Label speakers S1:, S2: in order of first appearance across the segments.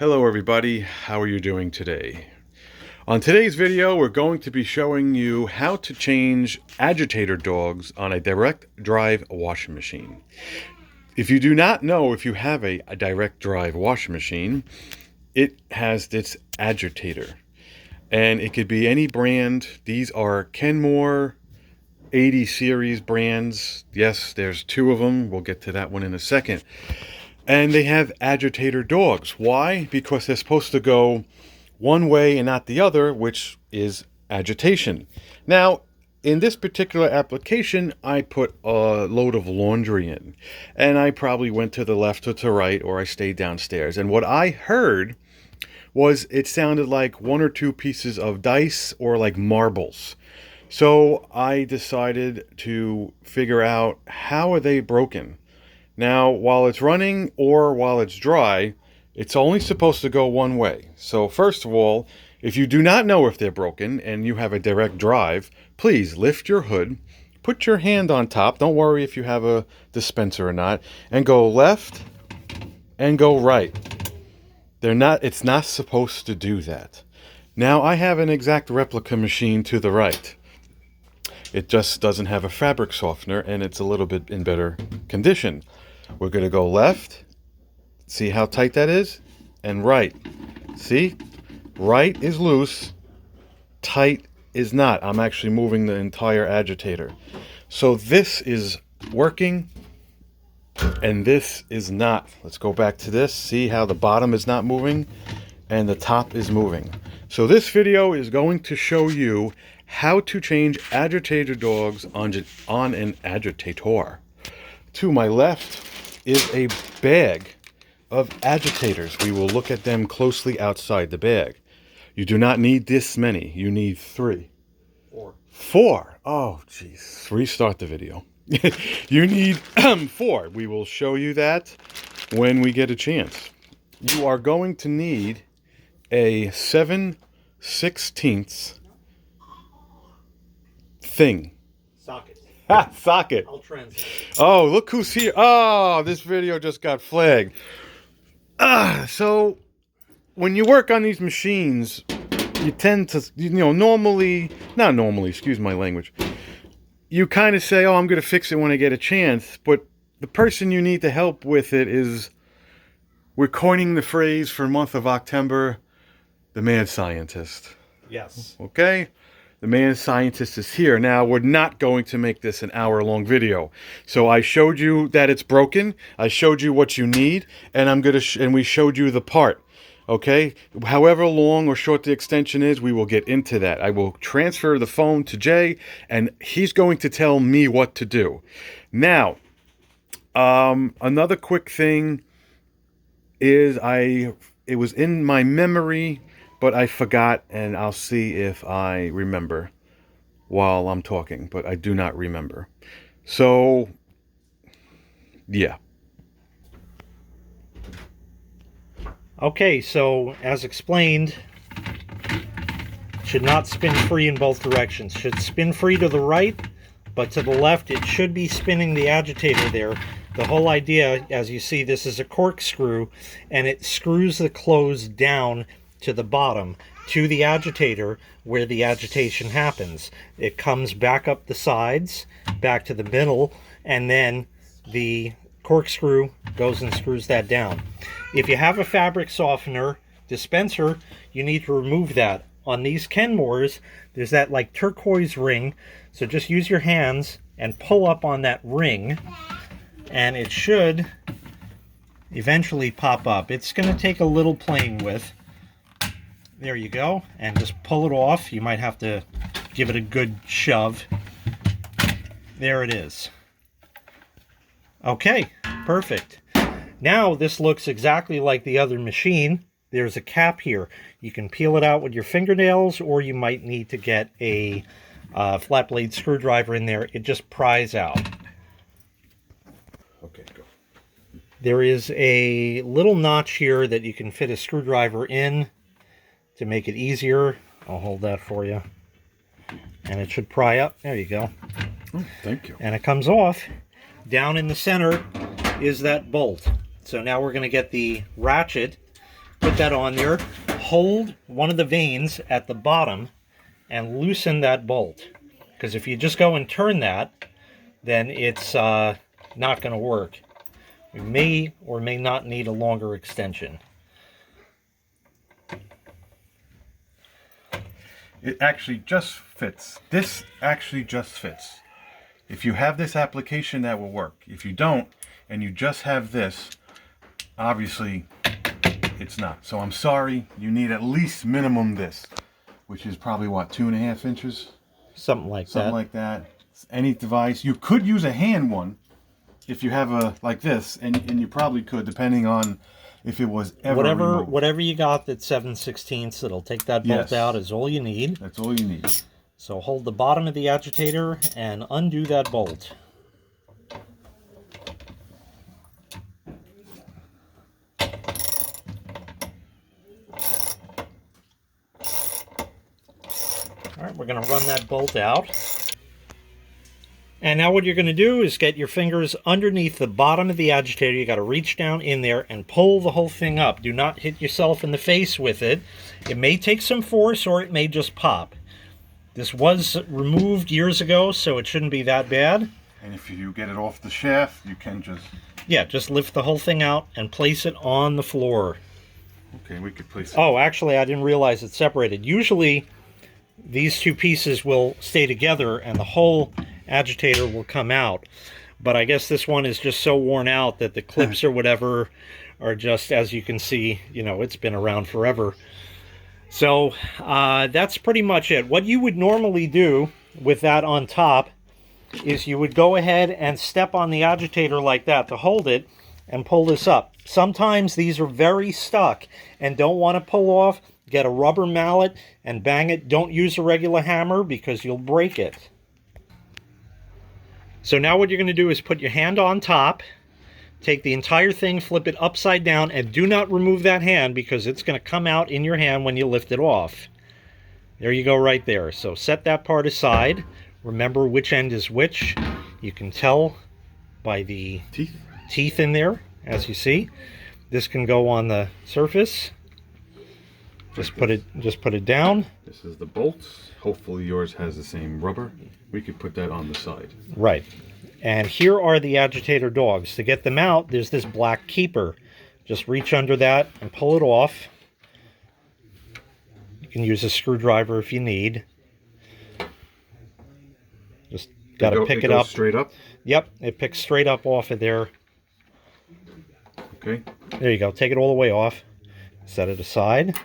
S1: Hello everybody, how are you doing today? On today's video, we're going to be showing you how to change agitator dogs on a direct drive washing machine. If you do not know if you have a direct drive washing machine, it has this agitator. And it could be any brand. These are Kenmore 80 series brands. Yes, there's two of them. We'll get to that one in a second. And they have agitator dogs. Why? Because they're supposed to go one way and not the other, which is agitation. Now, in this particular application, I put a load of laundry in. And I probably went to the left or to right, or I stayed downstairs. And what I heard was it sounded like one or two pieces of dice or like marbles. So I decided to figure out, how are they broken? Now, while it's running or while it's dry, it's only supposed to go one way. So first of all, if you do not know if they're broken and you have a direct drive, please lift your hood, put your hand on top, don't worry if you have a dispenser or not, and go left and go right. It's not supposed to do that. Now, I have an exact replica machine to the right. It just doesn't have a fabric softener and it's a little bit in better condition. We're going to go left, see how tight that is, and right. See? Right is loose, tight is not. I'm actually moving the entire agitator. So this is working, and this is not. Let's go back to this. See how the bottom is not moving, and the top is moving. So this video is going to show you how to change agitator dogs on an agitator. To my left is a bag of agitators. We will look at them closely outside the bag. You do not need this many. You need 3. 4. Oh, jeez. Restart the video. You need 4. We will show you that when we get a chance. You are going to need a 7/16 thing.
S2: Socket.
S1: Socket.
S2: I'll translate.
S1: Oh, look who's here. Oh, this video just got flagged. So when you work on these machines, you tend to, not normally, excuse my language. You kind of say, oh, I'm going to fix it when I get a chance. But the person you need to help with it is, we're coining the phrase for the month of October, the mad scientist.
S2: Yes.
S1: Okay? The man scientist is here. Now, we're not going to make this an hour-long video. So I showed you that it's broken. I showed you what you need, and and we showed you the part. Okay? However long or short the extension is, we will get into that. I will transfer the phone to Jay, and he's going to tell me what to do. Now, another quick thing is it was in my memory, but I forgot, and I'll see if I remember while I'm talking, but I do not remember. So, yeah.
S2: Okay, so as explained, should not spin free in both directions. Should spin free to the right, but to the left it should be spinning the agitator there. The whole idea, as you see, this is a corkscrew, and it screws the clothes down to the bottom, to the agitator, where the agitation happens. It comes back up the sides, back to the middle, and then the corkscrew goes and screws that down. If you have a fabric softener dispenser, you need to remove that. On these Kenmores, there's that like turquoise ring, so just use your hands and pull up on that ring, and it should eventually pop up. It's going to take a little playing with. There you go, and just pull it off. You might have to give it a good shove. There it is. Okay, perfect. Now this looks exactly like the other machine. There's a cap here. You can peel it out with your fingernails, or you might need to get a flat blade screwdriver in there. It just pries out.
S1: Okay, go.
S2: There is a little notch here that you can fit a screwdriver in to make it easier. I'll hold that for you. And it should pry up. There you go.
S1: Oh, thank you.
S2: And it comes off. Down in the center is that bolt. So now we're going to get the ratchet Put that on there. Hold one of the vanes at the bottom and loosen that bolt. Because if you just go and turn that, then it's not going to work. We may or may not need a longer extension.
S1: It actually just fits. This actually just fits. If you have this application, that will work. If you don't, and you just have this, obviously it's not. So I'm sorry, you need at least minimum this, which is probably what, 2.5 inches?
S2: Something like that.
S1: Something like that. Any device. You could use a hand one if you have a like this, and you probably could, depending on if it was ever removed.
S2: Whatever you got that's 7/16 that'll take that bolt out is all you need.
S1: That's all you need.
S2: So hold the bottom of the agitator and undo that bolt. All right, we're going to run that bolt out. And now what you're going to do is get your fingers underneath the bottom of the agitator. You got to reach down in there and pull the whole thing up. Do not hit yourself in the face with it. It may take some force or it may just pop. This was removed years ago, so it shouldn't be that bad.
S1: And if you get it off the shaft, you can just...
S2: Yeah, just lift the whole thing out and place it on the floor.
S1: Okay, we could place it.
S2: Oh, actually, I didn't realize it's separated. Usually, these two pieces will stay together and the whole agitator will come out. But I guess this one is just so worn out that the clips or whatever are just, as you can see, you know, it's been around forever. So that's pretty much it. What you would normally do with that on top is you would go ahead and step on the agitator like that to hold it and pull this up. Sometimes these are very stuck and don't want to pull off. Get a rubber mallet and bang it. Don't use a regular hammer because you'll break it. So now what you're going to do is put your hand on top, take the entire thing, flip it upside down, and do not remove that hand because it's going to come out in your hand when you lift it off. There you go right there. So set that part aside. Remember which end is which. You can tell by the teeth in there, as you see. This can go on the surface. Just put it down.
S1: This is the bolts. Hopefully yours has the same rubber. We could put that on the side.
S2: Right. And here are the agitator dogs. To get them out, there's this black keeper. Just reach under that and pull it off. You can use a screwdriver if you need. Just got to pick it up.
S1: Straight up?
S2: Yep, it picks straight up off of there.
S1: Okay.
S2: There you go. Take it all the way off. Set it aside.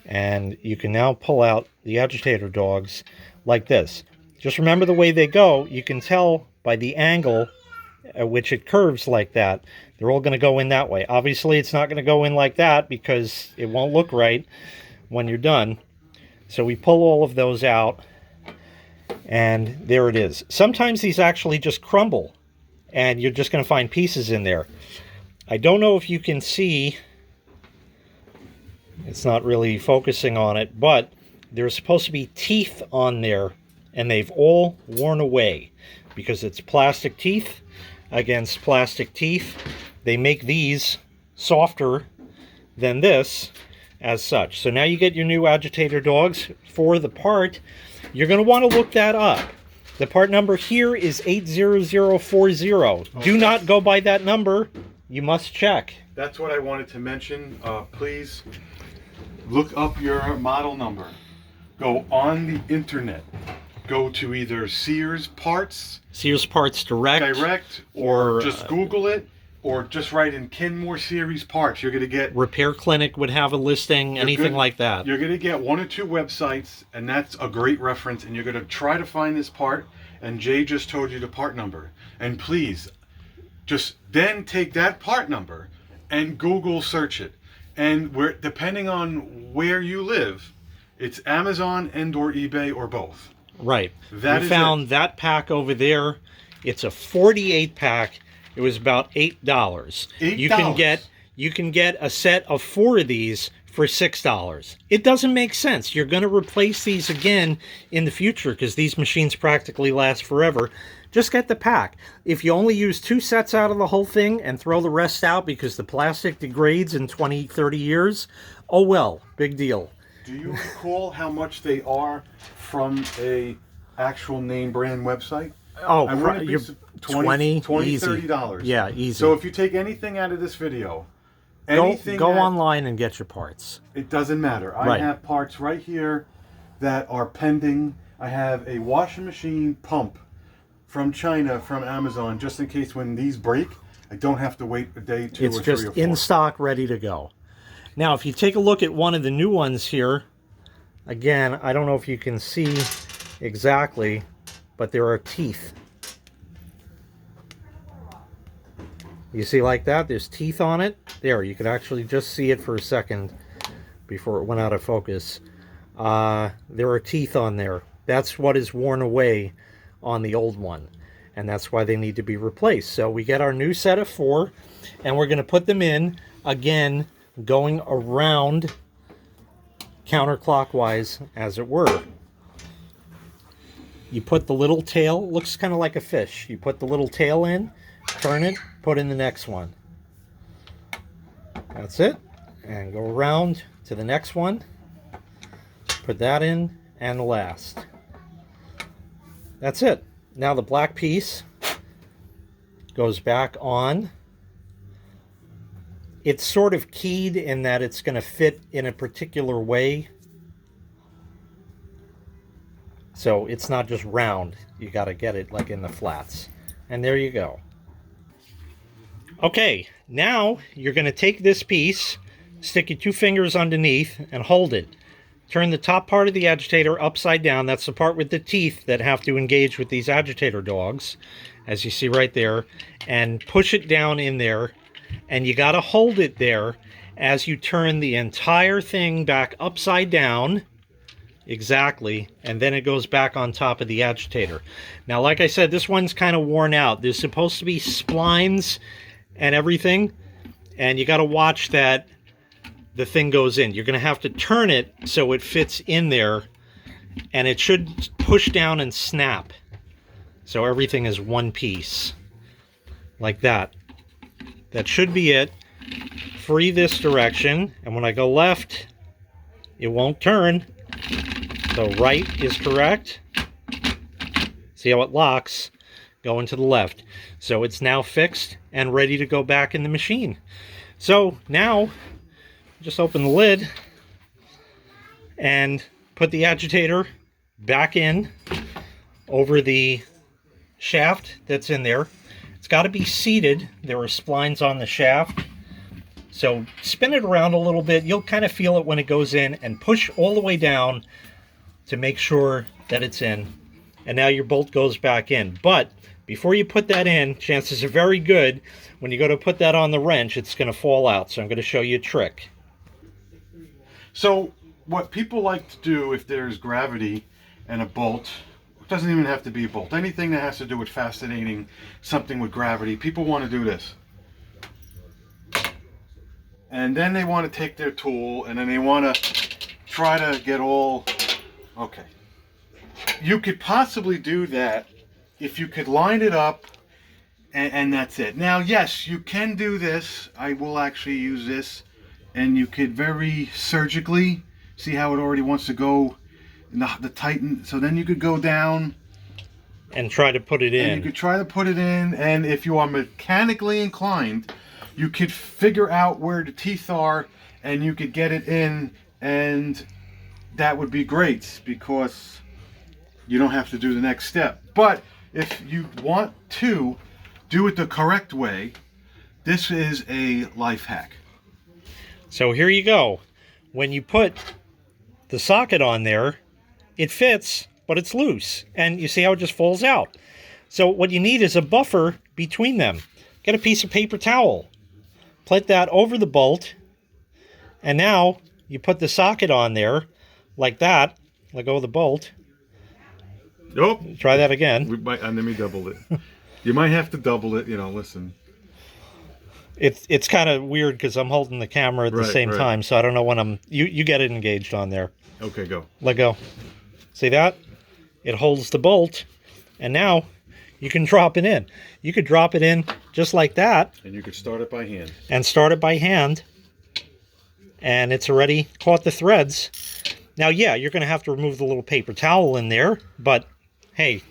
S2: And you can now pull out the agitator dogs like this. Just remember the way they go. You can tell by the angle at which it curves like that. They're all going to go in that way. Obviously, it's not going to go in like that because it won't look right when you're done. So we pull all of those out, and there it is. Sometimes these actually just crumble, and you're just going to find pieces in there. I don't know if you can see. It's not really focusing on it, but there's supposed to be teeth on there, and they've all worn away because it's plastic teeth against plastic teeth. They make these softer than this as such. So now you get your new agitator dogs. For the part, you're going to want to look that up. The part number here is 80040. Okay. Do not go by that number. You must check.
S1: That's what I wanted to mention. Please look up your model number. Go on the internet. Go to either Sears Parts Direct, or just Google it, or just write in Kenmore series parts. You're going to get...
S2: Repair Clinic would have a listing, anything like that.
S1: You're going to get 1 or 2 websites, and that's a great reference, and you're going to try to find this part, and Jay just told you the part number. And please, just then take that part number and Google search it. And depending on where you live, it's Amazon and or eBay or both.
S2: Right. We found that pack over there. It's a 48 pack. It was about $8. $8. You can get a set of 4 of these for $6. It doesn't make sense. You're going to replace these again in the future because these machines practically last forever. just get the pack. If you only use 2 sets out of the whole thing and throw the rest out because the plastic degrades in 20, 30 years, oh well, big deal.
S1: Do you recall how much they are from a actual name brand website?
S2: Oh,
S1: I wouldn't be
S2: you're
S1: 20,
S2: easy.
S1: $30.
S2: Yeah, easy.
S1: So if you take anything out of this video,
S2: go online and get your parts.
S1: It doesn't matter. I
S2: Right.
S1: have parts right here that are pending. I have a washing machine pump from China, from Amazon, just in case when these break, I don't have to wait a day, 2 or 3
S2: It's
S1: or 4.
S2: just in stock, ready to go. Now, if you take a look at one of the new ones here, again, I don't know if you can see exactly, but there are teeth. You see like that? There's teeth on it. There, you could actually just see it for a second before it went out of focus. There are teeth on there. That's what is worn away on the old one, and that's why they need to be replaced. So we get our new set of 4, and we're going to put them in, again, going around counterclockwise, as it were. You put the little tail, looks kind of like a fish. You put the little tail in, turn it, put in the next one. That's it. And go around to the next one. Put that in, and the last. That's it. Now the black piece goes back on. It's sort of keyed in that it's going to fit in a particular way. So it's not just round. You got to get it like in the flats. And there you go. Okay, now you're going to take this piece, stick your 2 fingers underneath, and hold it. Turn the top part of the agitator upside down. That's the part with the teeth that have to engage with these agitator dogs, as you see right there. And push it down in there. And you got to hold it there as you turn the entire thing back upside down. Exactly. And then it goes back on top of the agitator. Now, like I said, this one's kind of worn out. There's supposed to be splines and everything. And you got to watch that the thing goes in. You're going to have to turn it so it fits in there. And it should push down and snap. So everything is one piece. Like that. That should be it. Free this direction. And when I go left, it won't turn. So right is correct. See how it locks? Going to the left. So it's now fixed and ready to go back in the machine. So now, just open the lid and put the agitator back in over the shaft that's in there. It's got to be seated. There are splines on the shaft. So spin it around a little bit. You'll kind of feel it when it goes in, and push all the way down to make sure that it's in. And now your bolt goes back in. But before you put that in, chances are very good when you go to put that on the wrench, it's going to fall out. So I'm going to show you a trick.
S1: So what people like to do if there's gravity and a bolt, it doesn't even have to be a bolt, anything that has to do with fascinating something with gravity, people want to do this. And then they want to take their tool and then they want to try to get all, okay. You could possibly do that if you could line it up and that's it. Now, yes, you can do this. I will actually use this, and you could very surgically see how it already wants to go in the tighten. So then you could go down
S2: and try to put it in.
S1: And you could try to put it in, and if you are mechanically inclined, you could figure out where the teeth are and you could get it in, and that would be great because you don't have to do the next step. But if you want to do it the correct way, this is a life hack.
S2: So here you go. When you put the socket on there, it fits, but it's loose. And you see how it just falls out. So what you need is a buffer between them. Get a piece of paper towel. Put that over the bolt. And now you put the socket on there like that. Let go of the bolt.
S1: Nope.
S2: Try that again.
S1: Let me double it. You might have to double it, listen.
S2: It's kind of weird because I'm holding the camera at the same time, so I don't know when I'm... You get it engaged on there.
S1: Okay, go.
S2: Let go. See that? It holds the bolt. And now you can drop it in. You could drop it in just like that.
S1: And you could start it by hand.
S2: And start it by hand. And it's already caught the threads. Now, yeah, you're going to have to remove the little paper towel in there, but hey,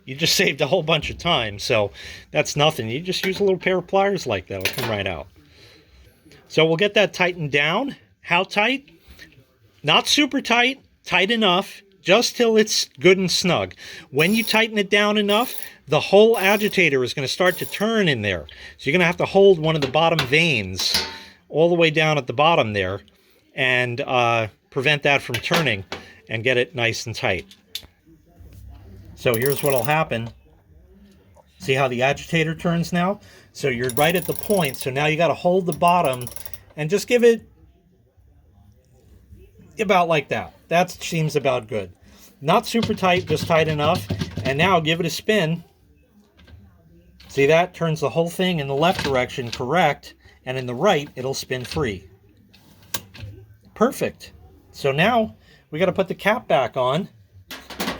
S2: you just saved a whole bunch of time, so that's nothing. You just use a little pair of pliers like that. It'll come right out. So we'll get that tightened down. How tight? Not super tight, tight enough, just till it's good and snug. When you tighten it down enough, the whole agitator is going to start to turn in there. So you're going to have to hold one of the bottom vanes all the way down at the bottom there and prevent that from turning and get it nice and tight. So here's what'll happen. See how the agitator turns now? So you're right at the point. So now you got to hold the bottom and just give it about like that. That seems about good. Not super tight, just tight enough. And now give it a spin. See that? Turns the whole thing in the left direction correct. And in the right, it'll spin free. Perfect. So now we got to put the cap back on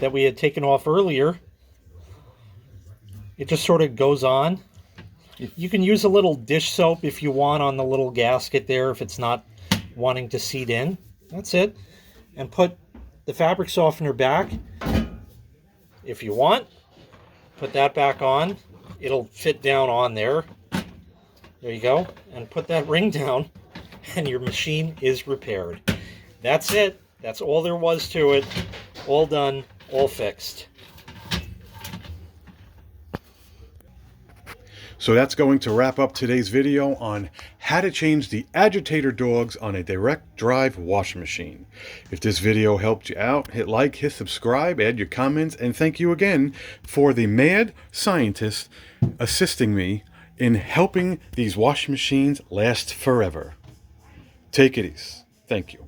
S2: that we had taken off earlier. It just sort of goes on. You can use a little dish soap if you want on the little gasket there if it's not wanting to seat in. That's it. And put the fabric softener back if you want. Put that back on. It'll fit down on there. There you go. And put that ring down and your machine is repaired. That's it. That's all there was to it. All done. All fixed.
S1: So that's going to wrap up today's video on how to change the agitator dogs on a direct drive washing machine. If this video helped you out, hit like, hit subscribe, add your comments, and thank you again for the mad scientist assisting me in helping these washing machines last forever. Take it easy. Thank you.